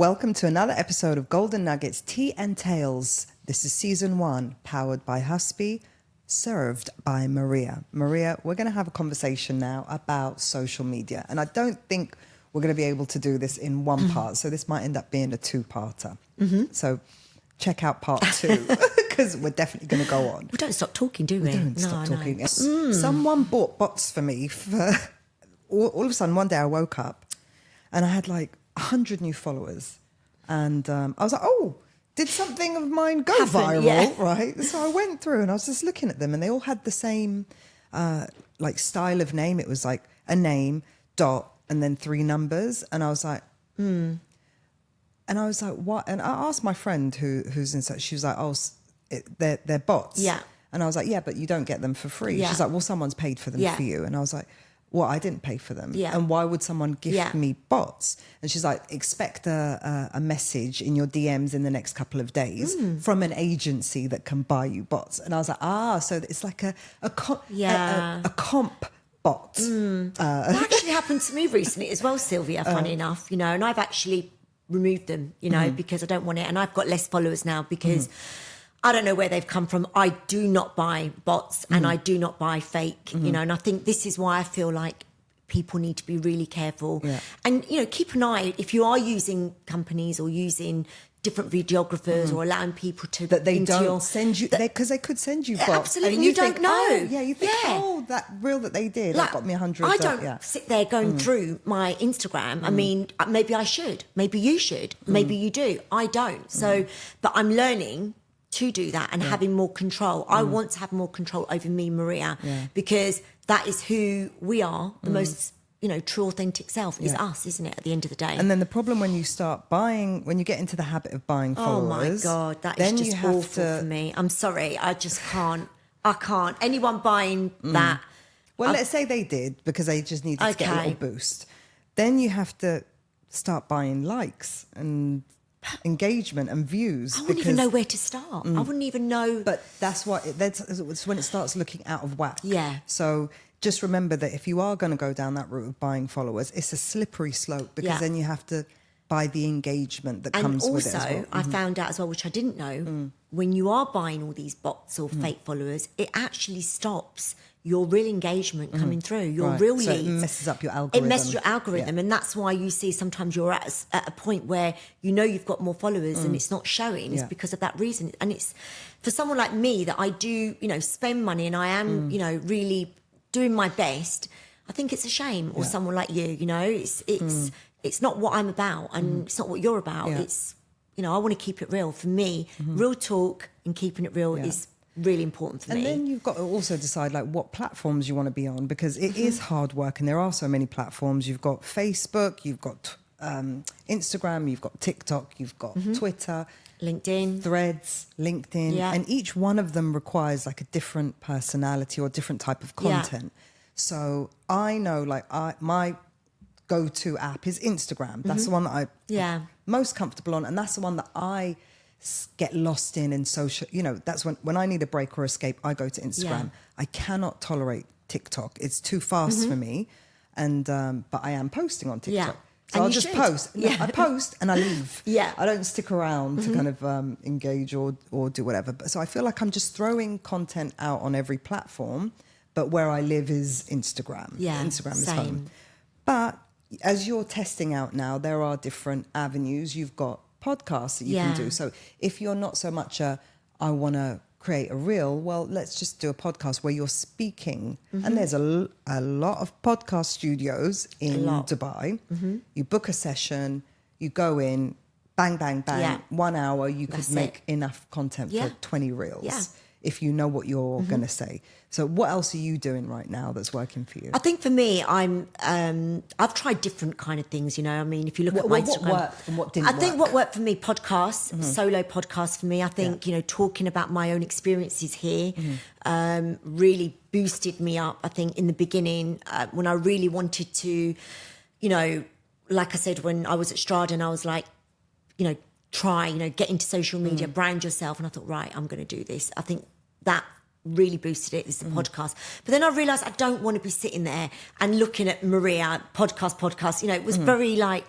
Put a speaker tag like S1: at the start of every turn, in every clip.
S1: Welcome to another episode of Golden Nuggets, Tea and Tales. This is season 1, powered by Husby, served by Maria. Maria, we're going to have a conversation now about social media. And I don't think we're going to be able to do this in one part. So this might end up being a 2-parter. So check out part 2 because we're definitely going to go on.
S2: We don't stop talking, do we?
S1: We don't stop talking. Someone bought bots for me for all of a sudden. One day I woke up and I had like 100 new followers. And I was like, oh, did something of mine go viral, right? So I went through and I was just looking at them and they all had the same like style of name. It was like a name, dot, and then 3 numbers. And I was like, And I was like, what? And I asked my friend who's in such, she was like, oh, they're bots.
S2: Yeah.
S1: And I was like, yeah, but you don't get them for free.
S2: Yeah.
S1: She's like, well, someone's paid for them for you. And I was like, well, I didn't pay for them.
S2: Yeah.
S1: And why would someone gift me bots? And she's like, expect a message in your DMs in the next couple of days from an agency that can buy you bots. And I was like, so it's like a comp bot.
S2: That actually happened to me recently as well, Silvia, funny enough, and I've actually removed them, because I don't want it. And I've got less followers now because I don't know where they've come from. I do not buy bots and I do not buy fake, and I think this is why I feel like people need to be really careful. Yeah. And, keep an eye if you are using companies or using different videographers or allowing people to...
S1: That they don't send you... Because they could send you bots.
S2: Absolutely,
S1: and
S2: you
S1: think,
S2: don't know.
S1: You think, that reel that they did, that got me 100.
S2: I don't sit there going through my Instagram. I mean, maybe I should. Maybe you should. Maybe you do. I don't. So, but I'm learning to do that and having more control. I want to have more control over me, Maria, because that is who we are, the most... true authentic self is us, isn't it, at the end of the day?
S1: And then the problem when you start buying, when you get into the habit of buying followers...
S2: Oh, my God, that is just awful for me. I'm sorry, I just can't. I can't. Anyone buying that...
S1: Well, let's say they did because they just needed to get a little boost. Then you have to start buying likes and engagement and views.
S2: I wouldn't even know where to start. I wouldn't even know...
S1: But that's when it starts looking out of whack.
S2: Yeah.
S1: So... just remember that if you are going to go down that route of buying followers, it's a slippery slope because then you have to buy the engagement that comes with it as well.
S2: And also, I found out as well, which I didn't know, when you are buying all these bots or fake followers, it actually stops your real engagement coming through, your real leads.
S1: So it messes up your algorithm.
S2: It messes your algorithm, and that's why you see sometimes you're at a point where you've got more followers and it's not showing. It's because of that reason. And it's for someone like me that I do, spend money and I am, really... doing my best, I think it's a shame. Or someone like you, it's not what I'm about and it's not what you're about. Yeah. It's, I want to keep it real. For me, real talk and keeping it real is really important for me.
S1: And then you've got to also decide like what platforms you want to be on because it is hard work and there are so many platforms. You've got Facebook, you've got Instagram, you've got TikTok, you've got Twitter,
S2: LinkedIn,
S1: Threads, LinkedIn, and each one of them requires like a different personality or different type of content. So I know like my go-to app is Instagram. That's the one that I'm most comfortable on, and that's the one that I get lost in social. That's when I need a break or escape, I go to Instagram. I cannot tolerate TikTok. It's too fast for me, and but I am posting on TikTok.
S2: Yeah.
S1: So
S2: and
S1: I'll just post. No, I post and I leave. I don't stick around to kind of engage or do whatever. But so I feel like I'm just throwing content out on every platform, but where I live is Instagram. Instagram is home. But as you're testing out now, there are different avenues. You've got podcasts that you can do. So if you're not so much I want to create a reel, well, let's just do a podcast where you're speaking. And there's a lot of podcast studios in Dubai. You book a session, you go in, bang, bang, bang, 1 hour, you could make enough content for 20 reels if you know what you're going to say. So what else are you doing right now that's working for you?
S2: I think for me, I've tried different kind of things, I mean, if you look at my Instagram.
S1: What worked and what didn't work?
S2: I think what worked for me, podcasts, solo podcasts for me. I think, talking about my own experiences here really boosted me up. I think in the beginning, when I really wanted to, like I said, when I was at Strada and I was like, try, get into social media, brand yourself. And I thought, right, I'm going to do this. I think that really boosted it is the podcast. But then I realised I don't want to be sitting there and looking at Maria, podcast. You know, it was very like,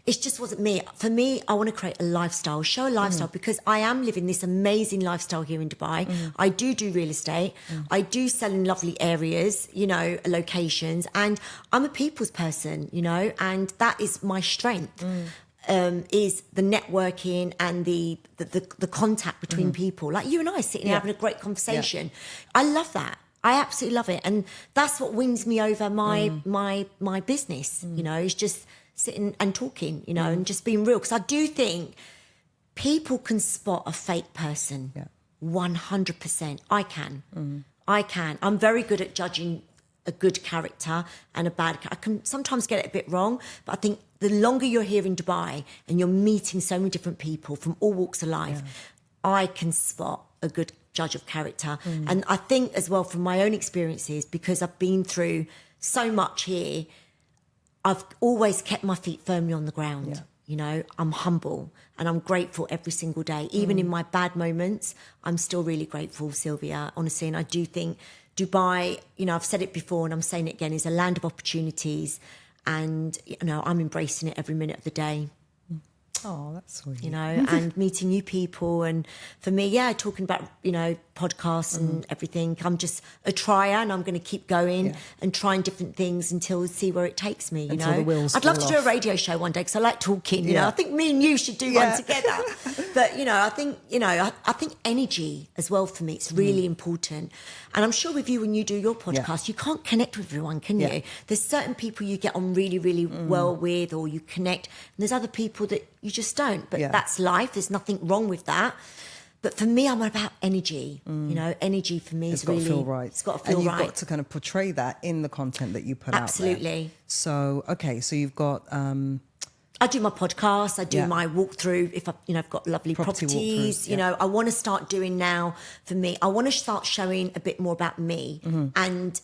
S2: it just wasn't me. For me, I want to create a lifestyle, show a lifestyle, because I am living this amazing lifestyle here in Dubai. I do real estate. I do sell in lovely areas, you know, locations. And I'm a people's person, you know, and that is my strength. Is the networking and the contact between people, like you and I sitting here having a great conversation. I love that. I absolutely love it, and that's what wins me over my business. You know, is just sitting and talking, you know, and just being real. Because I do think people can spot a fake person. 100%. I can. I can. I'm very good at judging a good character and a bad character. I can sometimes get it a bit wrong, but I think the longer you're here in Dubai and you're meeting so many different people from all walks of life, I can spot a good judge of character. And I think as well from my own experiences, because I've been through so much here, I've always kept my feet firmly on the ground. You know, I'm humble and I'm grateful every single day. Even in my bad moments, I'm still really grateful, Silvia, honestly. And I do think Dubai, you know, I've said it before and I'm saying it again, is a land of opportunities. And, you know, I'm embracing it every minute of the day.
S1: Oh, that's sweet.
S2: You know, and meeting new people. And for me, talking about, you know, podcasts and everything. I'm just a trier and I'm going to keep going and trying different things until see where it takes me, you know. I'd love to do a radio show one day because I like talking, you know. I think me and you should do one together. But, you know, I think energy as well for me, it's really important. And I'm sure with you, when you do your podcast, you can't connect with everyone, can you? There's certain people you get on really, really well with, or you connect. And there's other people that you just don't. But that's life. There's nothing wrong with that. But for me, I'm about energy. You know, energy for me is really...
S1: It's got to feel right.
S2: It's got to feel right.
S1: And you've got to kind of portray that in the content that you put out there.
S2: Absolutely.
S1: So, okay, so you've got...
S2: I do my podcast. I do my walkthrough. If I've got lovely properties. You know, I want to start doing now. For me, I want to start showing a bit more about me and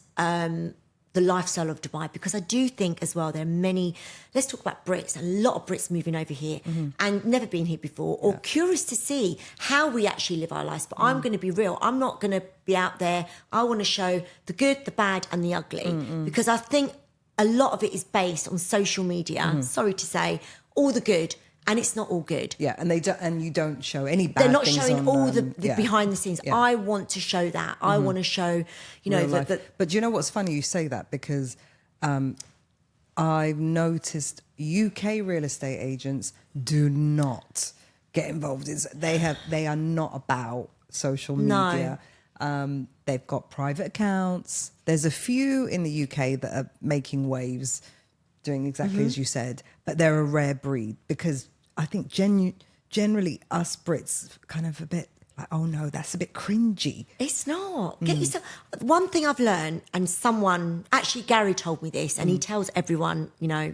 S2: the lifestyle of Dubai, because I do think as well there are many. Let's talk about Brits. A lot of Brits moving over here and never been here before, or curious to see how we actually live our lives. But I'm going to be real. I'm not going to be out there. I want to show the good, the bad, and the ugly, because I think a lot of it is based on social media. Sorry to say, all the good, and it's not all good.
S1: Yeah, and they don't, and you don't show any bad.
S2: They're not
S1: things
S2: showing
S1: on,
S2: all the behind the scenes.
S1: Yeah.
S2: I want to show that. I want to show, you know, that.
S1: But you know what's funny? You say that because I've noticed UK real estate agents do not get involved in. They are not about social media.
S2: No.
S1: They've got private accounts. There's a few in the UK that are making waves, doing exactly as you said, but they're a rare breed, because I think generally us Brits kind of a bit like, oh no, that's a bit cringy.
S2: It's not. Get yourself. One thing I've learned, and someone, actually Gary told me this, and he tells everyone, you know,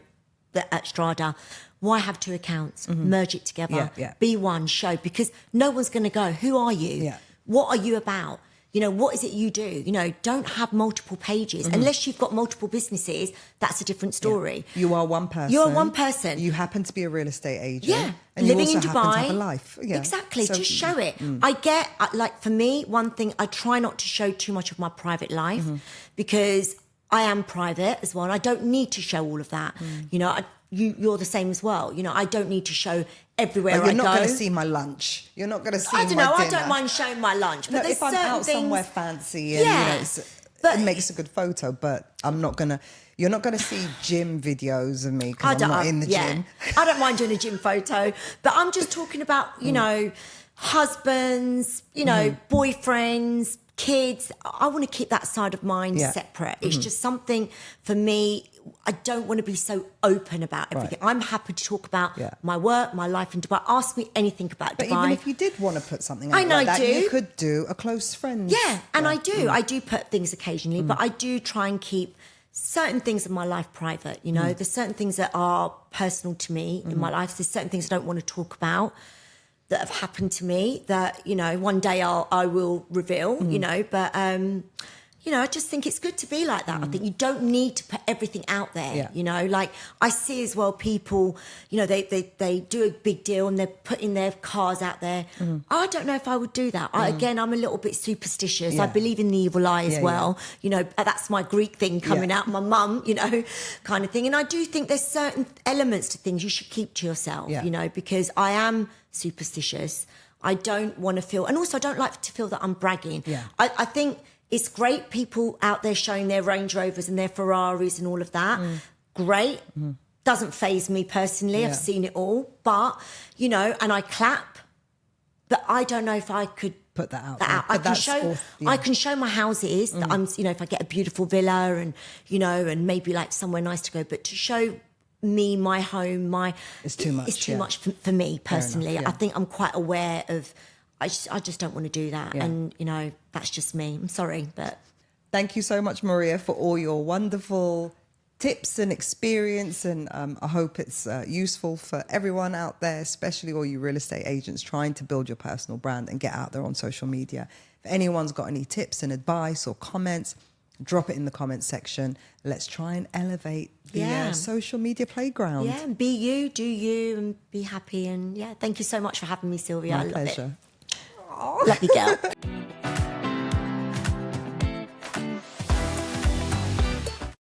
S2: that at Strada, why have two accounts? Merge it together. Be one, show, because no one's going to go, who are you? What are you about? You know, what is it you do? You know, don't have multiple pages. Unless you've got multiple businesses, that's a different story.
S1: You are one person.
S2: You are one person.
S1: You happen to be a real estate agent.
S2: Yeah.
S1: And
S2: living
S1: you also
S2: in Dubai.
S1: happen to have a life. Yeah.
S2: Exactly. So, just show it. I get, like for me, one thing, I try not to show too much of my private life because I am private as well. And I don't need to show all of that. You know, you're the same as well. You know, I don't need to show everywhere I go.
S1: You're not going to see my lunch. You're not going to see my dinner.
S2: I don't mind showing my lunch. But
S1: if I'm out somewhere fancy and it makes a good photo, but I'm not going to... You're not going to see gym videos of me because I'm not in the gym.
S2: I don't mind doing a gym photo, but I'm just talking about, you know, husbands, you know, boyfriends, kids. I want to keep that side of mine separate. It's just something for me. I don't want to be so open about everything. I'm happy to talk about my work, my life in Dubai. Ask me anything about Dubai.
S1: But even if you did want to put something out like that, you could do a close friend.
S2: Yeah, and I do. I do put things occasionally, but I do try and keep certain things in my life private. You know, there's certain things that are personal to me in my life. There's certain things I don't want to talk about that have happened to me that, you know, one day I will reveal, you know, but you know, I just think it's good to be like that. I think you don't need to put everything out there, you know, like I see as well people, you know, they do a big deal and they're putting their cars out there. I don't know if I would do that. Again, I'm a little bit superstitious. I believe in the evil eye as well. You know, that's my Greek thing coming out, my mum, you know, kind of thing. And I do think there's certain elements to things you should keep to yourself, you know, because I am superstitious. I don't want to feel, and also I don't like to feel that I'm bragging. I think it's great people out there showing their Range Rovers and their Ferraris and all of that. Great. Doesn't faze me personally. I've seen it all. But, you know, and I clap, but I don't know if I could
S1: put that out.
S2: I can show my houses that I'm, you know, if I get a beautiful villa and, you know, and maybe like somewhere nice to go, but to show me, my home, it's too much. It's too much for me personally. I think I'm quite aware of, I just don't want to do that. And, you know, that's just me. I'm sorry, but...
S1: Thank you so much, Maria, for all your wonderful tips and experience. And I hope it's useful for everyone out there, especially all you real estate agents trying to build your personal brand and get out there on social media. If anyone's got any tips and advice or comments, drop it in the comments section. Let's try and elevate the social media playground.
S2: Yeah, and be you, do you, and be happy. And thank you so much for having me, Sylvia.
S1: My pleasure.
S2: Love you, girl.